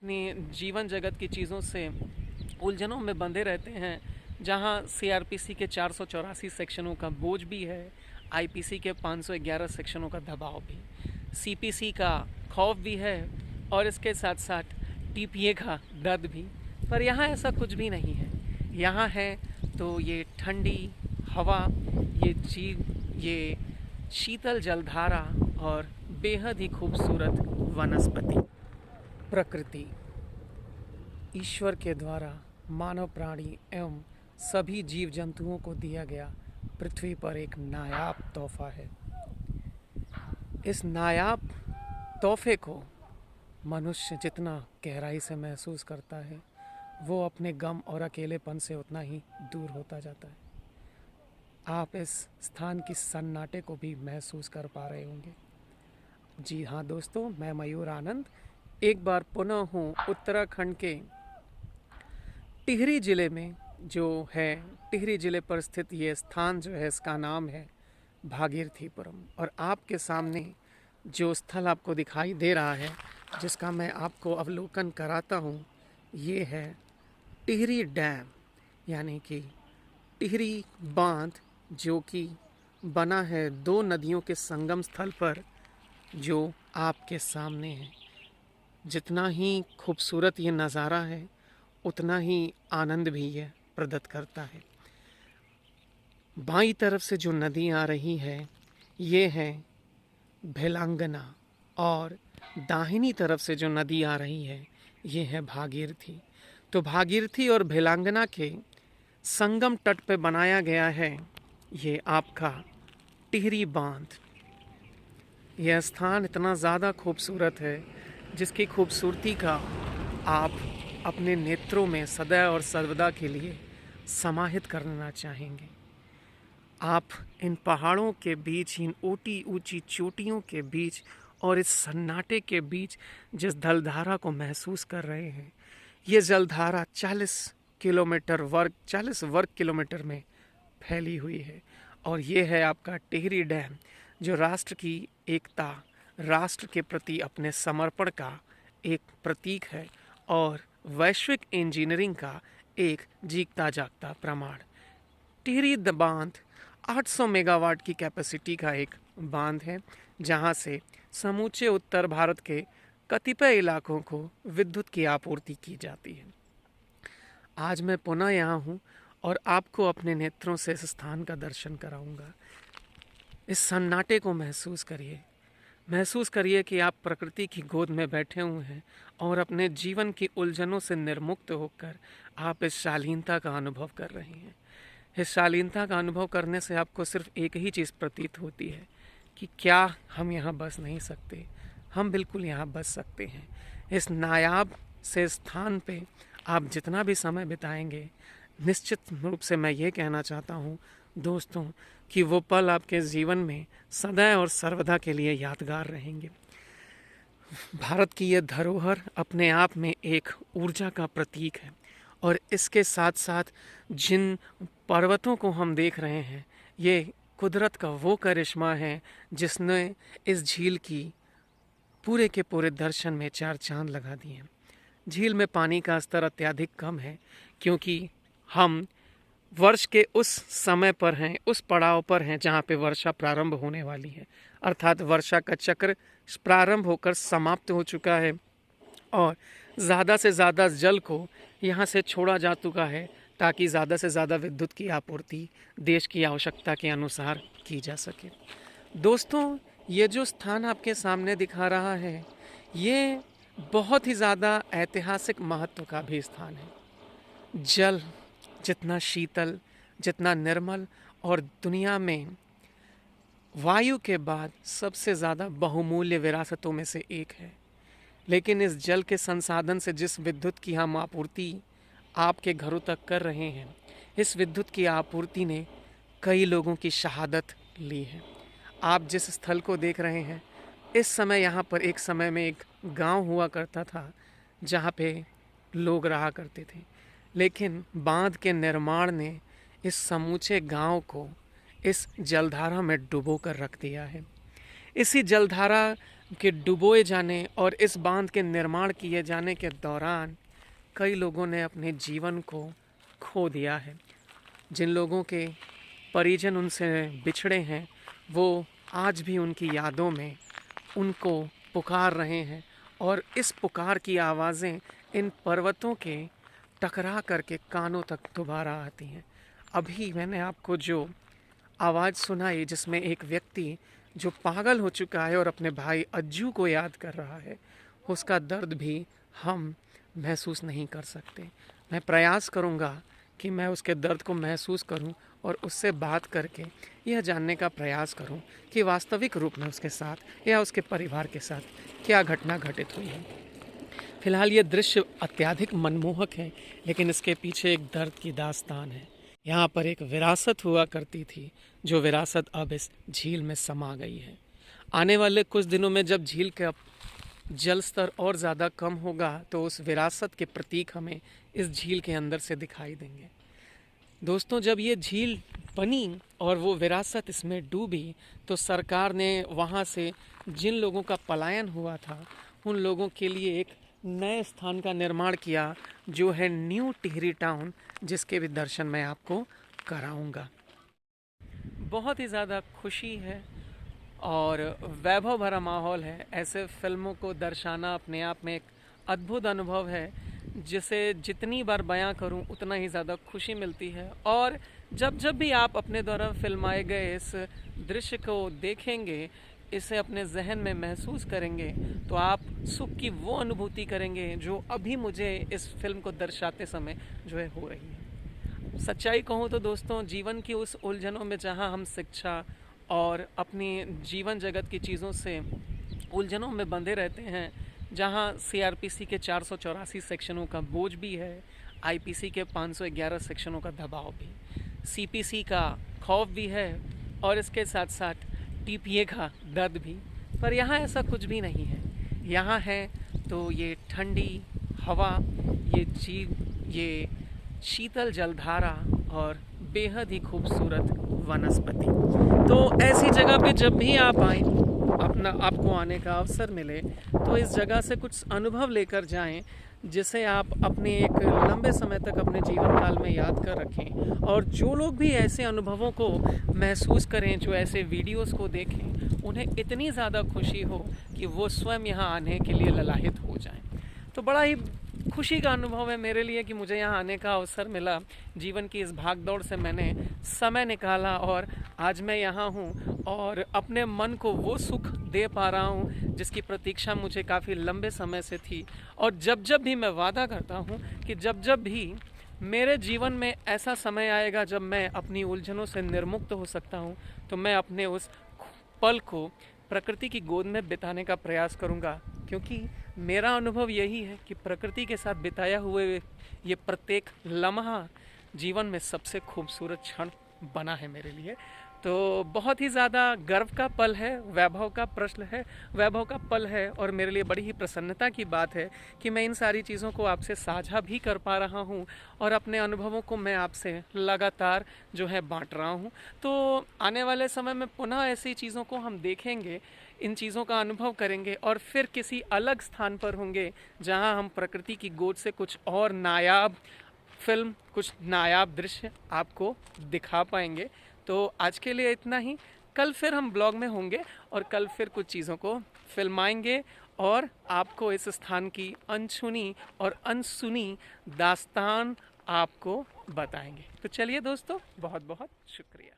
अपनी जीवन जगत की चीज़ों से उलझनों में बंधे रहते हैं, जहां सीआरपीसी के 484 सेक्शनों का बोझ भी है, आईपीसी के 511 सेक्शनों का दबाव भी, सीपीसी का खौफ भी है और इसके साथ साथ टीपीए का दर्द भी। पर यहाँ ऐसा कुछ भी नहीं है। यहाँ है तो ये ठंडी हवा, ये जीव, ये शीतल जलधारा और बेहद ही खूबसूरत वनस्पति प्रकृति, ईश्वर के द्वारा मानव प्राणी एवं सभी जीव जंतुओं को दिया गया पृथ्वी पर एक नायाब तोहफा है। इस नायाब तोहफे को मनुष्य जितना गहराई से महसूस करता है, वो अपने गम और अकेलेपन से उतना ही दूर होता जाता है। आप इस स्थान की सन्नाटे को भी महसूस कर पा रहे होंगे। जी हाँ दोस्तों, मैं मयूर आनंद एक बार पुनः हूँ उत्तराखंड के टिहरी ज़िले में। जो है टिहरी ज़िले पर स्थित ये स्थान जो है, इसका नाम है भागीरथीपुरम। और आपके सामने जो स्थल आपको दिखाई दे रहा है, जिसका मैं आपको अवलोकन कराता हूँ, ये है टिहरी डैम, यानी कि टिहरी बांध, जो कि बना है दो नदियों के संगम स्थल पर, जो आपके सामने है। जितना ही खूबसूरत ये नज़ारा है, उतना ही आनंद भी ये प्रदत्त करता है। बाईं तरफ से जो नदी आ रही है, ये है भेलांगना, और दाहिनी तरफ से जो नदी आ रही है, ये है भागीरथी। तो भागीरथी और भेलांगना के संगम तट पे बनाया गया है ये आपका टिहरी बांध। यह स्थान इतना ज़्यादा खूबसूरत है, जिसकी खूबसूरती का आप अपने नेत्रों में सदैव और सर्वदा के लिए समाहित करना चाहेंगे। आप इन पहाड़ों के बीच, इन ऊटी ऊंची चोटियों के बीच और इस सन्नाटे के बीच जिस जलधारा को महसूस कर रहे हैं, ये जलधारा 40 वर्ग किलोमीटर में फैली हुई है। और ये है आपका टिहरी डैम, जो राष्ट्र की एकता, राष्ट्र के प्रति अपने समर्पण का एक प्रतीक है और वैश्विक इंजीनियरिंग का एक जीता जागता प्रमाण। टिहरी बांध 800 मेगावाट की कैपेसिटी का एक बांध है, जहां से समूचे उत्तर भारत के कतिपय इलाकों को विद्युत की आपूर्ति की जाती है। आज मैं पुनः यहाँ हूँ और आपको अपने नेत्रों से इस स्थान का दर्शन कराऊंगा। इस सन्नाटे को महसूस करिए। महसूस करिए कि आप प्रकृति की गोद में बैठे हुए हैं और अपने जीवन की उलझनों से निर्मुक्त होकर आप इस शालीनता का अनुभव कर रहे हैं। इस शालीनता का अनुभव करने से आपको सिर्फ एक ही चीज़ प्रतीत होती है कि क्या हम यहाँ बस नहीं सकते? हम बिल्कुल यहाँ बस सकते हैं। इस नायाब से स्थान पे आप जितना भी समय बिताएंगे, निश्चित रूप से मैं ये कहना चाहता हूँ दोस्तों, कि वो पल आपके जीवन में सदैव और सर्वदा के लिए यादगार रहेंगे। भारत की यह धरोहर अपने आप में एक ऊर्जा का प्रतीक है, और इसके साथ साथ जिन पर्वतों को हम देख रहे हैं, ये कुदरत का वो करिश्मा है जिसने इस झील की पूरे के पूरे दर्शन में चार चांद लगा दिए हैं। झील में पानी का स्तर अत्यधिक कम है, क्योंकि हम वर्ष के उस समय पर हैं, उस पड़ाव पर हैं जहाँ पे वर्षा प्रारंभ होने वाली है। अर्थात वर्षा का चक्र प्रारंभ होकर समाप्त हो चुका है और ज़्यादा से ज़्यादा जल को यहाँ से छोड़ा जा चुका है, ताकि ज़्यादा से ज़्यादा विद्युत की आपूर्ति देश की आवश्यकता के अनुसार की जा सके। दोस्तों, ये जो स्थान आपके सामने दिखा रहा है, ये बहुत ही ज़्यादा ऐतिहासिक महत्व का भी स्थान है। जल जितना शीतल, जितना निर्मल और दुनिया में वायु के बाद सबसे ज़्यादा बहुमूल्य विरासतों में से एक है। लेकिन इस जल के संसाधन से जिस विद्युत की हम आपूर्ति आपके घरों तक कर रहे हैं, इस विद्युत की आपूर्ति ने कई लोगों की शहादत ली है। आप जिस स्थल को देख रहे हैं, इस समय यहाँ पर एक समय में एक गांव हुआ करता था, जहाँ पे लोग रहा करते थे। लेकिन बांध के निर्माण ने इस समूचे गांव को इस जलधारा में डुबो कर रख दिया है। इसी जलधारा के डुबोए जाने और इस बांध के निर्माण किए जाने के दौरान कई लोगों ने अपने जीवन को खो दिया है। जिन लोगों के परिजन उनसे बिछड़े हैं वो आज भी उनकी यादों में उनको पुकार रहे हैं और इस पुकार की आवाज़ें इन पर्वतों के टकरा करके कानों तक दोबारा आती हैं। अभी मैंने आपको जो आवाज़ सुनाई जिसमें एक व्यक्ति जो पागल हो चुका है और अपने भाई अज्जू को याद कर रहा है, उसका दर्द भी हम महसूस नहीं कर सकते। मैं प्रयास करूँगा कि मैं उसके दर्द को महसूस करूं और उससे बात करके यह जानने का प्रयास करूं कि वास्तविक रूप में उसके साथ या उसके परिवार के साथ क्या घटना घटित हुई है। फिलहाल ये दृश्य अत्यधिक मनमोहक है, लेकिन इसके पीछे एक दर्द की दास्तान है। यहाँ पर एक विरासत हुआ करती थी, जो विरासत अब इस झील में समा गई है। आने वाले कुछ दिनों में जब झील का जल स्तर और ज़्यादा कम होगा तो उस विरासत के प्रतीक हमें इस झील के अंदर से दिखाई देंगे। दोस्तों, जब ये झील बनी और वो विरासत इसमें डूबी तो सरकार ने वहाँ से जिन लोगों का पलायन हुआ था उन लोगों के लिए एक नए स्थान का निर्माण किया, जो है न्यू टिहरी टाउन, जिसके भी दर्शन मैं आपको कराऊंगा। बहुत ही ज़्यादा खुशी है और वैभव भरा माहौल है। ऐसे फिल्मों को दर्शाना अपने आप में एक अद्भुत अनुभव है, जिसे जितनी बार बयां करूं उतना ही ज़्यादा खुशी मिलती है। और जब जब भी आप अपने द्वारा फिल्माए गए इस दृश्य को देखेंगे, इसे अपने जहन में महसूस करेंगे, तो आप सुख की वो अनुभूति करेंगे जो अभी मुझे इस फिल्म को दर्शाते समय जो है हो रही है। सच्चाई कहूँ तो दोस्तों, जीवन की उस उलझनों में जहाँ हम शिक्षा और अपनी जीवन जगत की चीज़ों से उलझनों में बंधे रहते हैं, जहां सीआरपीसी के 484 सेक्शनों का बोझ भी है, आईपीसी के 511 सेक्शनों का दबाव भी, सीपीसी का खौफ भी है और इसके साथ साथ टीपीए का दर्द भी। पर यहाँ ऐसा कुछ भी नहीं है। यहाँ है तो ये ठंडी हवा, ये झील, ये शीतल जलधारा और बेहद ही खूबसूरत वनस्पति। तो ऐसी जगह पे जब भी आप आएँ, आपको आने का अवसर मिले, तो इस जगह से कुछ अनुभव लेकर जाएं, जिसे आप अपने एक लंबे समय तक अपने जीवन काल में याद कर रखें। और जो लोग भी ऐसे अनुभवों को महसूस करें, जो ऐसे वीडियोस को देखें, उन्हें इतनी ज़्यादा खुशी हो कि वो स्वयं यहाँ आने के लिए ललाहित हो जाएं। तो बड़ा ही खुशी का अनुभव है मेरे लिए कि मुझे यहाँ आने का अवसर मिला। जीवन की इस भागदौड़ से मैंने समय निकाला और आज मैं यहाँ हूँ और अपने मन को वो सुख दे पा रहा हूँ जिसकी प्रतीक्षा मुझे काफ़ी लंबे समय से थी। और जब जब भी मैं वादा करता हूँ कि जब जब भी मेरे जीवन में ऐसा समय आएगा जब मैं अपनी उलझनों से निर्मुक्त हो सकता हूँ, तो मैं अपने उस पल को प्रकृति की गोद में बिताने का प्रयास करूँगा। क्योंकि मेरा अनुभव यही है कि प्रकृति के साथ बिताया हुए ये प्रत्येक लम्हा जीवन में सबसे खूबसूरत क्षण बना है मेरे लिए। तो बहुत ही ज़्यादा गर्व का पल है, वैभव का प्रश्न है, वैभव का पल है और मेरे लिए बड़ी ही प्रसन्नता की बात है कि मैं इन सारी चीज़ों को आपसे साझा भी कर पा रहा हूँ और अपने अनुभवों को मैं आपसे लगातार जो है बांट रहा हूँ। तो आने वाले समय में पुनः ऐसी चीज़ों को हम देखेंगे, इन चीज़ों का अनुभव करेंगे और फिर किसी अलग स्थान पर होंगे जहाँ हम प्रकृति की गोद से कुछ और नायाब फिल्म, कुछ नायाब दृश्य आपको दिखा पाएंगे। तो आज के लिए इतना ही। कल फिर हम ब्लॉग में होंगे और कल फिर कुछ चीज़ों को फिल्माएंगे और आपको इस स्थान की अनछुनी और अनसुनी दास्तान आपको बताएंगे। तो चलिए दोस्तों, बहुत बहुत शुक्रिया।